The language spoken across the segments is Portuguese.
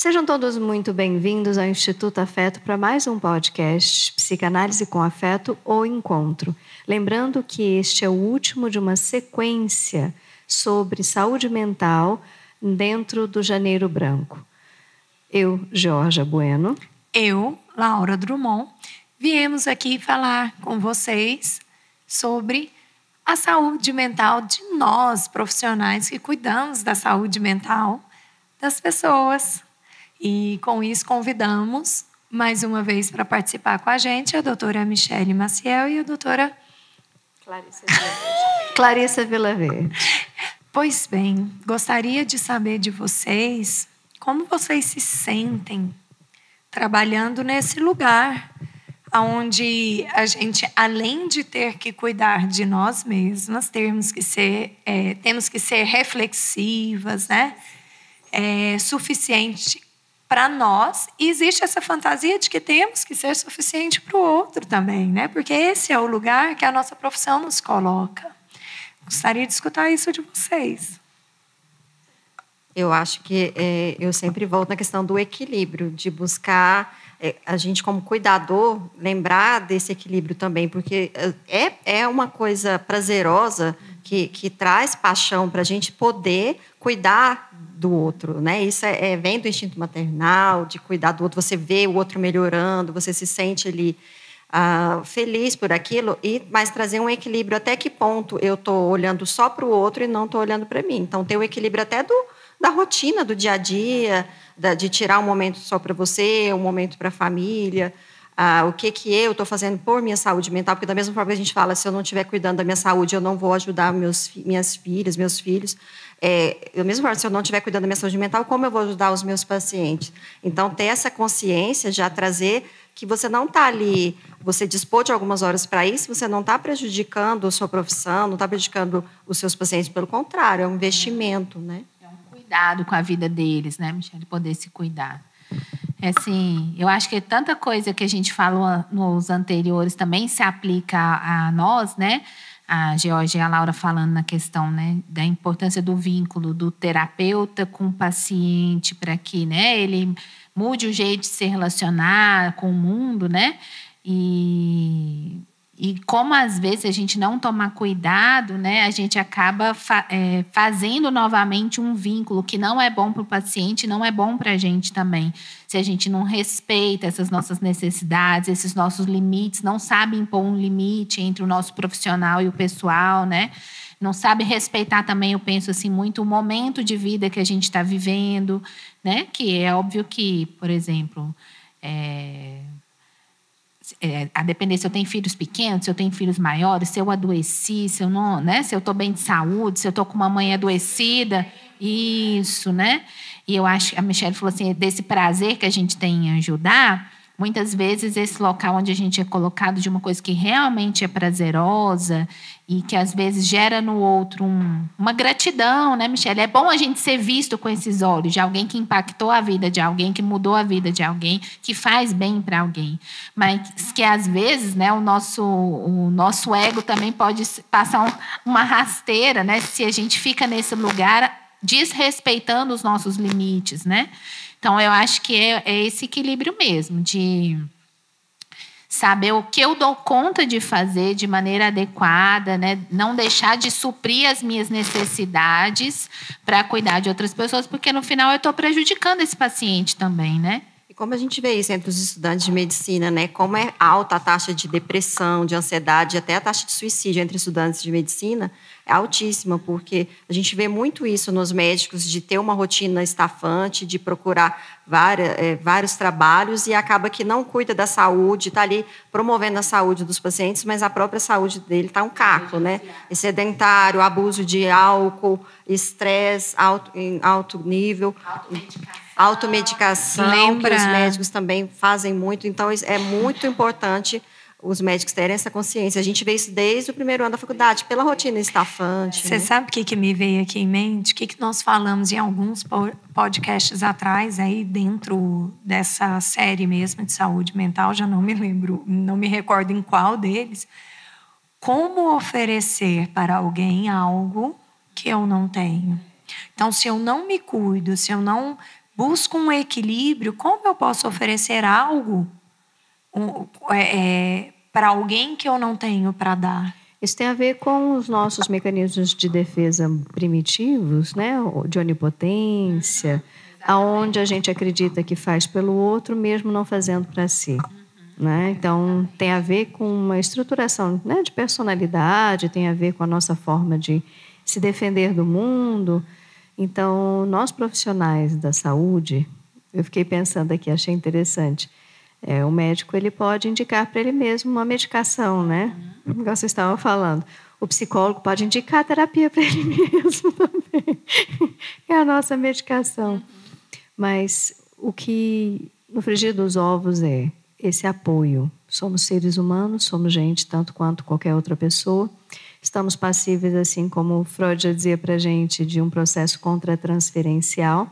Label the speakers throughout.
Speaker 1: Sejam todos muito bem-vindos ao Instituto Afeto para mais um podcast Psicanálise com Afeto ou Encontro. Lembrando que este é o último de uma sequência sobre saúde mental dentro do Janeiro Branco. Eu, Georgia Bueno.
Speaker 2: Eu, Laura Drummond, viemos aqui falar com vocês sobre a saúde mental de nós, profissionais que cuidamos da saúde mental das pessoas. E com isso convidamos mais uma vez para participar com a gente a doutora Michele Maciel e a doutora
Speaker 1: Clarissa Vilaverde.
Speaker 2: Pois bem, gostaria de saber de vocês como vocês se sentem trabalhando nesse lugar onde a gente, além de ter que cuidar de nós mesmas, temos que ser reflexivas, né? Suficiente para nós, e existe essa fantasia de que temos que ser suficiente para o outro também, né? Porque esse é o lugar que a nossa profissão nos coloca. Gostaria de escutar isso de vocês.
Speaker 3: Eu acho que eu sempre volto na questão do equilíbrio, de buscar, a gente como cuidador, lembrar desse equilíbrio também, porque é uma coisa prazerosa que traz paixão para a gente poder cuidar do outro, né? Isso vem do instinto maternal, de cuidar do outro, você vê o outro melhorando, você se sente ali feliz por aquilo, mas trazer um equilíbrio. Até que ponto eu estou olhando só para o outro e não estou olhando para mim? Então, ter o equilíbrio até da rotina, do dia a dia, de tirar um momento só para você, um momento para a família, o que eu estou fazendo por minha saúde mental, porque da mesma forma que a gente fala, se eu não estiver cuidando da minha saúde, eu não vou ajudar minhas filhas, meus filhos. Da mesma forma, se eu não estiver cuidando da minha saúde mental, como eu vou ajudar os meus pacientes? Então, ter essa consciência, já trazer que você não está ali, você dispor de algumas horas para isso, você não está prejudicando a sua profissão, não está prejudicando os seus pacientes, pelo contrário, é um investimento, né?
Speaker 4: Cuidado com a vida deles, né, Michele? Poder se cuidar. Assim, eu acho que tanta coisa que a gente falou nos anteriores também se aplica a nós, né? A Georgia e a Laura falando na questão, né, da importância do vínculo do terapeuta com o paciente para que, né, ele mude o jeito de se relacionar com o mundo, né? E como, às vezes, a gente não tomar cuidado, né, a gente acaba fazendo novamente um vínculo que não é bom para o paciente, não é bom para a gente também. Se a gente não respeita essas nossas necessidades, esses nossos limites, não sabe impor um limite entre o nosso profissional e o pessoal, né? Não sabe respeitar também, eu penso assim, muito o momento de vida que a gente está vivendo, né? Que é óbvio que, por exemplo... a depender se eu tenho filhos pequenos, se eu tenho filhos maiores, se eu adoeci, se eu não, né, se eu estou bem de saúde, se eu estou com uma mãe adoecida, isso, né? E eu acho que a Michele falou assim, desse prazer que a gente tem em ajudar, muitas vezes esse local onde a gente é colocado de uma coisa que realmente é prazerosa e que às vezes gera no outro uma gratidão, né, Michele? É bom a gente ser visto com esses olhos de alguém que impactou a vida de alguém, que mudou a vida de alguém, que faz bem para alguém. Mas que às vezes, né, o nosso ego também pode passar uma rasteira, né, se a gente fica nesse lugar desrespeitando os nossos limites, né? Então, eu acho que é esse equilíbrio mesmo, de saber o que eu dou conta de fazer de maneira adequada, né? Não deixar de suprir as minhas necessidades para cuidar de outras pessoas, porque no final eu estou prejudicando esse paciente também, né?
Speaker 3: E como a gente vê isso entre os estudantes de medicina, né? Como é alta a taxa de depressão, de ansiedade, até a taxa de suicídio entre estudantes de medicina é altíssima, porque a gente vê muito isso nos médicos, de ter uma rotina estafante, de procurar vários trabalhos e acaba que não cuida da saúde, está ali promovendo a saúde dos pacientes, mas a própria saúde dele está um caco, né? E sedentário, abuso de álcool, estresse em alto nível, automedicação, que os médicos também fazem muito. Então, é muito importante os médicos terem essa consciência. A gente vê isso desde o primeiro ano da faculdade, pela rotina estafante.
Speaker 2: Você sabe o que me veio aqui em mente? O que nós falamos em alguns podcasts atrás, aí dentro dessa série mesmo de saúde mental, já não me lembro, não me recordo em qual deles. Como oferecer para alguém algo que eu não tenho? Então, se eu não me cuido, se eu não busco um equilíbrio, como eu posso oferecer algo para alguém que eu não tenho para dar?
Speaker 1: Isso tem a ver com os nossos mecanismos de defesa primitivos, né? De onipotência, aonde a gente acredita que faz pelo outro, mesmo não fazendo para si. Né? Então, tem a ver com uma estruturação, né, de personalidade, tem a ver com a nossa forma de se defender do mundo. Então, nós profissionais da saúde, eu fiquei pensando aqui, achei interessante. O médico ele pode indicar para ele mesmo uma medicação, né? Como vocês estavam falando. O psicólogo pode indicar a terapia para ele mesmo também. É a nossa medicação. Mas o que no frigir dos ovos é esse apoio. Somos seres humanos, somos gente tanto quanto qualquer outra pessoa. Estamos passíveis, assim como Freud já dizia para a gente, de um processo contratransferencial.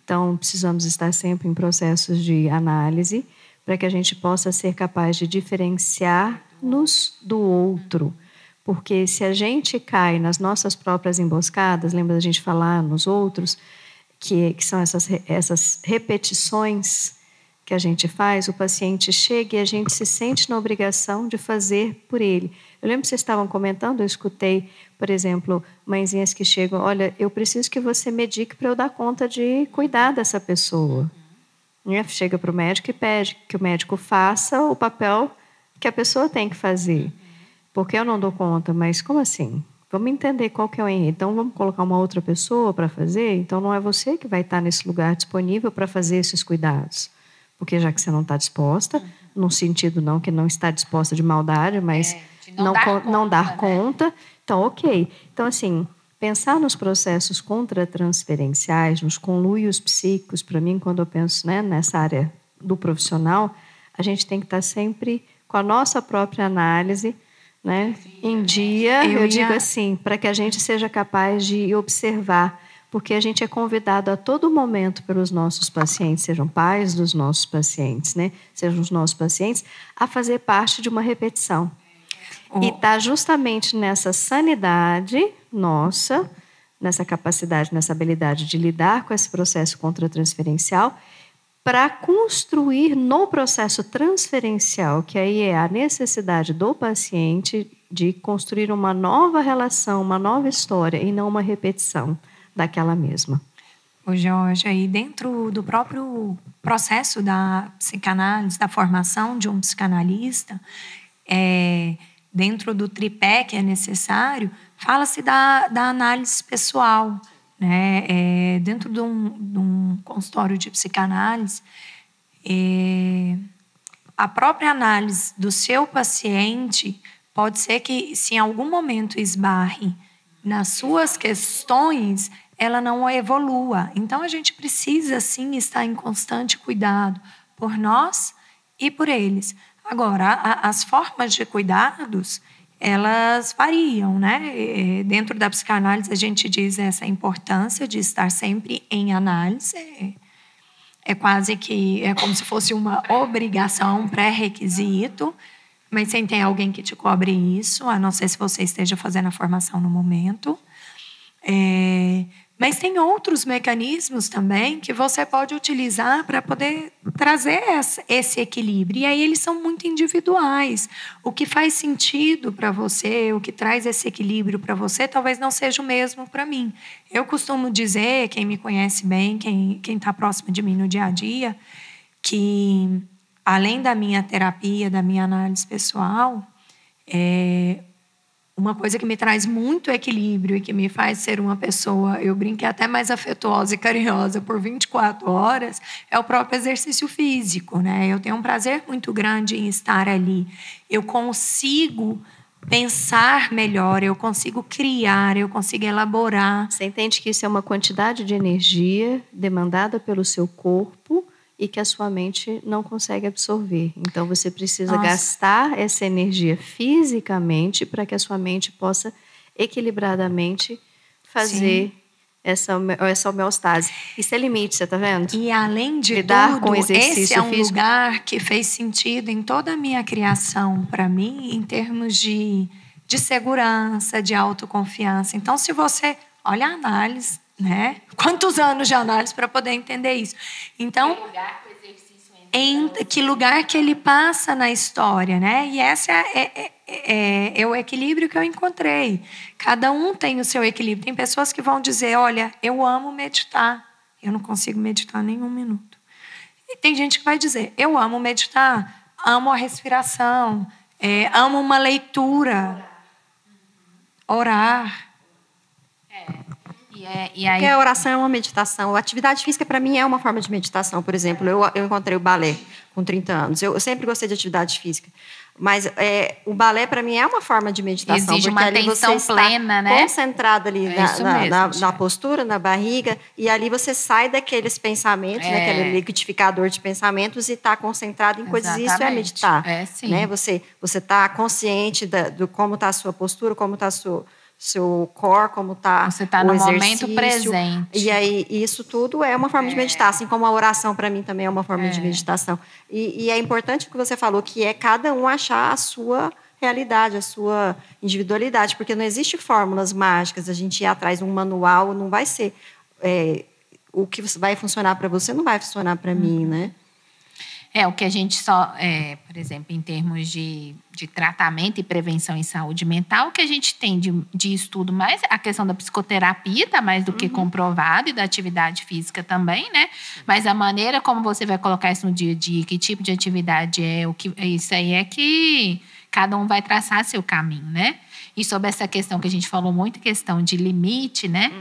Speaker 1: Então, precisamos estar sempre em processos de análise para que a gente possa ser capaz de diferenciar-nos do outro. Porque se a gente cai nas nossas próprias emboscadas, lembra da gente falar nos outros, que são essas repetições que a gente faz, o paciente chega e a gente se sente na obrigação de fazer por ele. Eu lembro que vocês estavam comentando, eu escutei, por exemplo, mãezinhas que chegam, olha, eu preciso que você medique para eu dar conta de cuidar dessa pessoa. Chega para o médico e pede que o médico faça o papel que a pessoa tem que fazer. Porque eu não dou conta, mas como assim? Vamos entender qual que é o enredo. Então, vamos colocar uma outra pessoa para fazer? Então, não é você que vai estar nesse lugar disponível para fazer esses cuidados. Porque já que você não está disposta, num sentido não que não está disposta de maldade, mas não dar conta. Então, ok. Então, assim, pensar nos processos contratransferenciais, nos conluios psíquicos, para mim, quando eu penso, né, nessa área do profissional, a gente tem que estar sempre com a nossa própria análise, né, em dia, eu digo assim, para que a gente seja capaz de observar, porque a gente é convidado a todo momento pelos nossos pacientes, sejam pais dos nossos pacientes, né, sejam os nossos pacientes, a fazer parte de uma repetição. E está justamente nessa sanidade nossa, nessa capacidade, nessa habilidade de lidar com esse processo contratransferencial, para construir no processo transferencial, que aí é a necessidade do paciente de construir uma nova relação, uma nova história, e não uma repetição daquela mesma.
Speaker 2: Ô Jorge, aí dentro do próprio processo da psicanálise, da formação de um psicanalista, dentro do tripé que é necessário, fala-se da análise pessoal, né? Dentro de um consultório de psicanálise, a própria análise do seu paciente pode ser que, se em algum momento esbarre nas suas questões, ela não evolua. Então, a gente precisa, sim, estar em constante cuidado por nós e por eles. Agora, as formas de cuidados, elas variam, né? Dentro da psicanálise, a gente diz essa importância de estar sempre em análise. É quase que, é como se fosse uma obrigação, um pré-requisito, mas sem ter alguém que te cobre isso, a não ser se você esteja fazendo a formação no momento. Mas tem outros mecanismos também que você pode utilizar para poder trazer esse equilíbrio. E aí eles são muito individuais. O que faz sentido para você, o que traz esse equilíbrio para você, talvez não seja o mesmo para mim. Eu costumo dizer, quem me conhece bem, quem está próximo de mim no dia a dia, que além da minha terapia, da minha análise pessoal, uma coisa que me traz muito equilíbrio e que me faz ser uma pessoa, eu brinquei, até mais afetuosa e carinhosa por 24 horas, é o próprio exercício físico, né? Eu tenho um prazer muito grande em estar ali. Eu consigo pensar melhor, eu consigo criar, eu consigo elaborar.
Speaker 1: Você entende que isso é uma quantidade de energia demandada pelo seu corpo e que a sua mente não consegue absorver. Então, você precisa gastar essa energia fisicamente para que a sua mente possa equilibradamente fazer essa homeostase. Isso é limite, você está vendo?
Speaker 2: E, além de
Speaker 1: lidar
Speaker 2: tudo,
Speaker 1: com exercício
Speaker 2: esse é um
Speaker 1: físico.
Speaker 2: lugar que fez sentido em toda a minha criação, para mim, em termos de segurança, de autoconfiança. Então, se você olha a análise, né? Quantos anos de análise para poder entender isso? Então, em que lugar que ele passa na história, né? E essa é o equilíbrio que eu encontrei. Cada um tem o seu equilíbrio. Tem pessoas que vão dizer, olha, eu amo meditar. Eu não consigo meditar nem um minuto. E tem gente que vai dizer, eu amo meditar, amo a respiração, amo uma leitura, orar.
Speaker 3: Porque a oração é uma meditação. A atividade física, para mim, é uma forma de meditação. Por exemplo, eu encontrei o balé com 30 anos. Eu sempre gostei de atividade física. Mas o balé, para mim, é uma forma de meditação.
Speaker 4: Exige uma atenção plena, né?
Speaker 3: Concentrado ali na postura, na barriga. E ali você sai daqueles pensamentos, aquele liquidificador de pensamentos e está concentrado em coisas. Isso é meditar.
Speaker 4: Sim.
Speaker 3: Né? Você está consciente do como está a sua postura, como está seu core, como está
Speaker 4: você está no momento presente.
Speaker 3: E aí, isso tudo é uma forma de meditar, assim como a oração, para mim, também é uma forma de meditação. E é importante o que você falou, que é cada um achar a sua realidade, a sua individualidade, porque não existe fórmulas mágicas, a gente ir atrás de um manual, não vai ser... o que vai funcionar para você não vai funcionar para mim, né?
Speaker 4: O que a gente só, por exemplo, em termos de tratamento e prevenção em saúde mental, o que a gente tem de estudo mais, a questão da psicoterapia está mais do que comprovado e da atividade física também, né? Mas a maneira como você vai colocar isso no dia a dia, que tipo de atividade isso aí é que cada um vai traçar seu caminho, né? E sobre essa questão que a gente falou muito, questão de limite, né?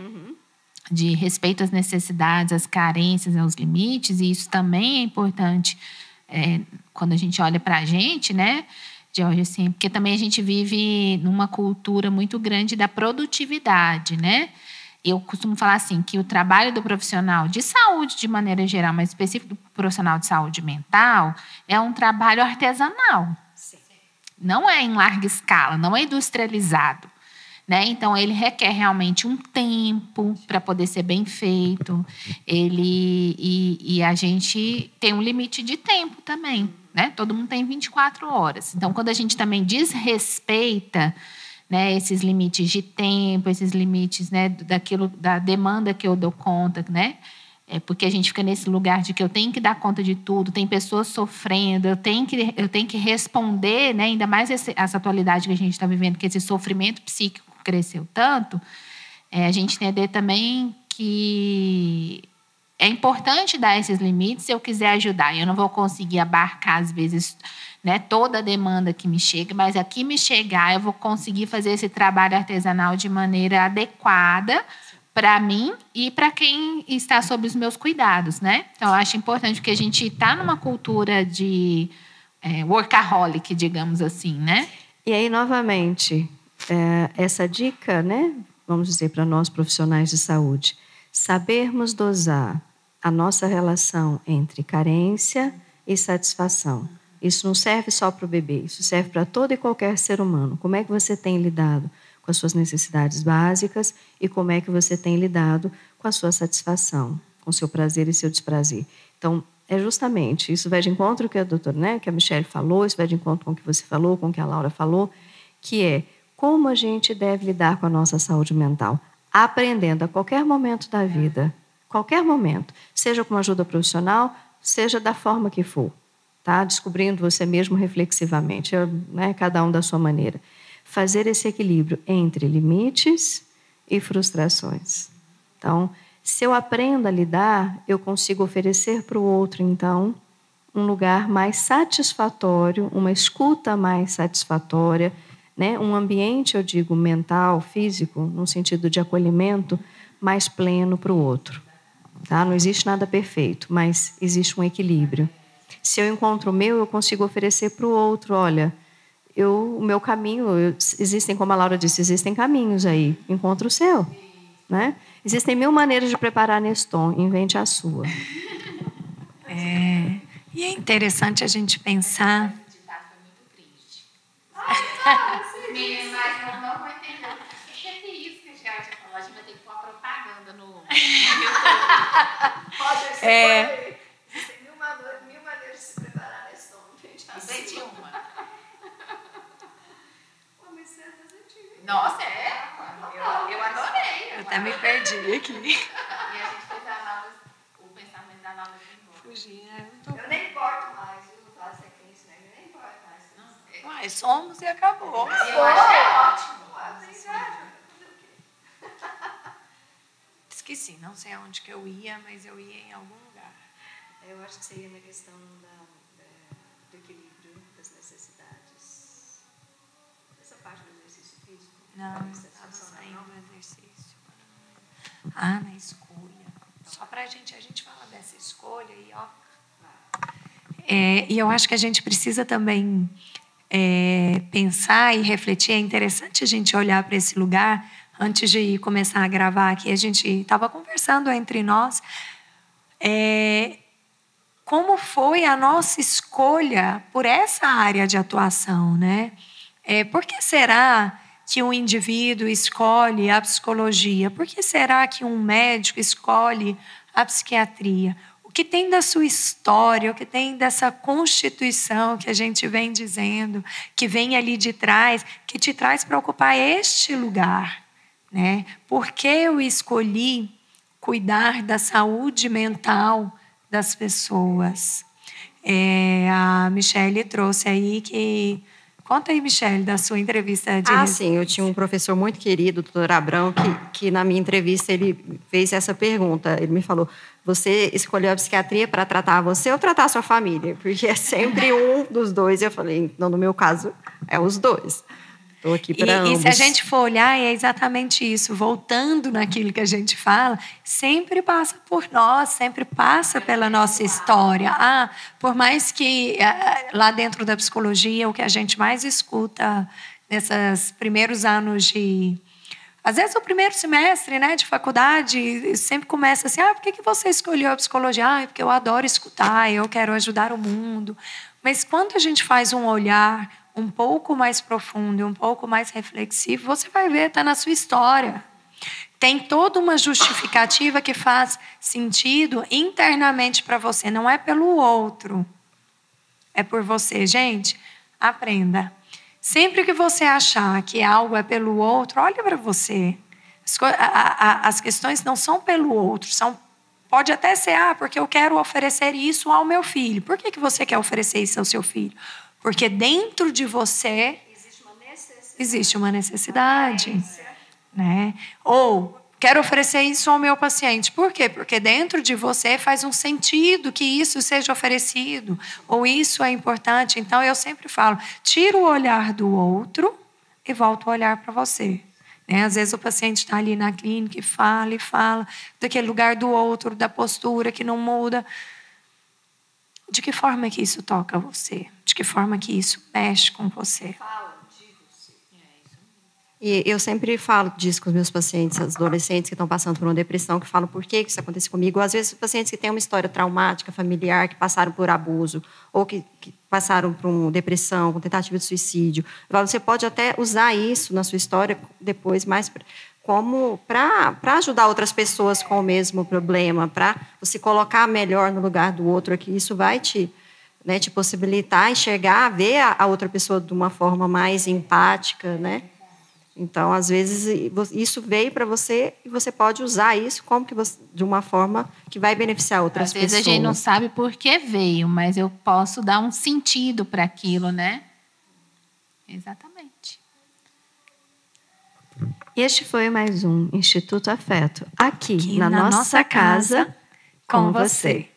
Speaker 4: De respeito às necessidades, às carências, aos limites, e isso também é importante quando a gente olha para a gente, né, Georgia, assim, porque também a gente vive numa cultura muito grande da produtividade, né? Eu costumo falar assim, que o trabalho do profissional de saúde, de maneira geral, mas específico do profissional de saúde mental, é um trabalho artesanal. Sim. Não é em larga escala, não é industrializado. Né? Então, ele requer realmente um tempo para poder ser bem feito. E a gente tem um limite de tempo também. Né? Todo mundo tem 24 horas. Então, quando a gente também desrespeita, né, esses limites de tempo, esses limites, né, da demanda que eu dou conta, né? Porque a gente fica nesse lugar de que eu tenho que dar conta de tudo, tem pessoas sofrendo, eu tenho que responder, né? Ainda mais essa atualidade que a gente está vivendo, que esse sofrimento psíquico cresceu tanto, a gente entender também que é importante dar esses limites se eu quiser ajudar. Eu não vou conseguir abarcar, às vezes, né, toda a demanda que me chega, mas aqui me chegar, eu vou conseguir fazer esse trabalho artesanal de maneira adequada para mim e para quem está sob os meus cuidados, né? Então, eu acho importante porque a gente está numa cultura de workaholic, digamos assim, né?
Speaker 1: E aí, novamente, essa dica, né? Vamos dizer para nós profissionais de saúde, sabermos dosar a nossa relação entre carência e satisfação. Isso não serve só para o bebê, isso serve para todo e qualquer ser humano. Como é que você tem lidado com as suas necessidades básicas e como é que você tem lidado com a sua satisfação, com o seu prazer e seu desprazer? Então, justamente, isso vai de encontro com que a Michelle falou, isso vai de encontro com o que você falou, com o que a Laura falou, que é como a gente deve lidar com a nossa saúde mental, aprendendo a qualquer momento da vida, qualquer momento, seja com ajuda profissional, seja da forma que for, tá? Descobrindo você mesmo reflexivamente, né? Cada um da sua maneira. Fazer esse equilíbrio entre limites e frustrações. Então, se eu aprendo a lidar, eu consigo oferecer para o outro, então, um lugar mais satisfatório, uma escuta mais satisfatória, né? Um ambiente, eu digo, mental, físico, no sentido de acolhimento, mais pleno para o outro. Tá? Não existe nada perfeito, mas existe um equilíbrio. Se eu encontro o meu, eu consigo oferecer para o outro, olha, o meu caminho, existem, como a Laura disse, existem caminhos aí, encontra o seu. Né? Existem 1000 maneiras de preparar Neston, invente a sua.
Speaker 2: E é interessante a gente pensar...
Speaker 4: Mas não vai entender. O que é isso que a gente falou? A gente vai ter que pôr a propaganda no...
Speaker 3: Pode ser. Existem 1000 maneiras de se preparar Neston, invente a sua.
Speaker 4: Invente uma.
Speaker 3: Mas é positivo.
Speaker 4: Nossa, eu adorei.
Speaker 2: Eu Até me perdi aqui.
Speaker 4: E a gente fez o pensamento da aula de novo.
Speaker 2: Fugi,
Speaker 3: Eu nem importo mais, viu? Falar sequência, né? Eu nem importo mais.
Speaker 2: Uai, somos e acabou.
Speaker 4: Eu acho que é ótimo.
Speaker 2: Esqueci, não sei aonde que eu ia, mas eu ia em algum lugar.
Speaker 1: Eu acho que seria na questão do equilíbrio das necessidades. Essa parte do exercício físico.
Speaker 2: Não, eu estava saindo do exercício. Na escolha. Só para a gente fala dessa escolha e ó. E eu acho que a gente precisa também pensar e refletir. É interessante a gente olhar para esse lugar. Antes de começar a gravar aqui, a gente estava conversando entre nós como foi a nossa escolha por essa área de atuação, né? Por que será que um indivíduo escolhe a psicologia? Por que será que um médico escolhe a psiquiatria? O que tem da sua história, o que tem dessa constituição que a gente vem dizendo, que vem ali de trás, que te traz para ocupar este lugar? Né? Por que eu escolhi cuidar da saúde mental das pessoas? A Michele trouxe aí que... Conta aí, Michele, da sua entrevista de...
Speaker 3: Sim, eu tinha um professor muito querido, o doutor Abrão, que na minha entrevista ele fez essa pergunta. Ele me falou, você escolheu a psiquiatria para tratar você ou tratar a sua família? Porque é sempre um dos dois. Eu falei, não, no meu caso, é os dois. Estou aqui para ambos.
Speaker 2: E se a gente for olhar, é exatamente isso. Voltando naquilo que a gente fala, sempre passa por nós, sempre passa pela nossa história. Por mais que lá dentro da psicologia, o que a gente mais escuta nesses primeiros anos de... Às vezes, o primeiro semestre, né, de faculdade, sempre começa assim, por que você escolheu a psicologia? Porque eu adoro escutar, eu quero ajudar o mundo. Mas quando a gente faz um olhar um pouco mais profundo e um pouco mais reflexivo, você vai ver, está na sua história. Tem toda uma justificativa que faz sentido internamente para você, não é pelo outro, é por você. Gente, aprenda. Sempre que você achar que algo é pelo outro, olha para você. As questões não são pelo outro, pode até ser, porque eu quero oferecer isso ao meu filho. Por que você quer oferecer isso ao seu filho? Porque dentro de você existe uma necessidade. Né? Ou, quero oferecer isso ao meu paciente. Por quê? Porque dentro de você faz um sentido que isso seja oferecido. Ou isso é importante. Então, eu sempre falo, tira o olhar do outro e volta o olhar para você. Né? Às vezes o paciente está ali na clínica e fala daquele lugar do outro, da postura que não muda. De que forma que isso toca você? De que forma que isso mexe com você?
Speaker 3: E eu sempre falo disso com os meus pacientes, as adolescentes que estão passando por uma depressão, que falam por que isso acontece comigo. Às vezes, pacientes que têm uma história traumática, familiar, que passaram por abuso, ou que passaram por uma depressão, com tentativa de suicídio. Você pode até usar isso na sua história depois, mais como para ajudar outras pessoas com o mesmo problema, para você colocar melhor no lugar do outro aqui. Isso vai te possibilitar enxergar, ver a outra pessoa de uma forma mais empática, né? Então, às vezes, isso veio para você e você pode usar isso de uma forma que vai beneficiar outras pessoas.
Speaker 4: Às vezes a gente não sabe por que veio, mas eu posso dar um sentido para aquilo, né? Exatamente.
Speaker 1: Este foi mais um Instituto Afeto, aqui na nossa casa, com você.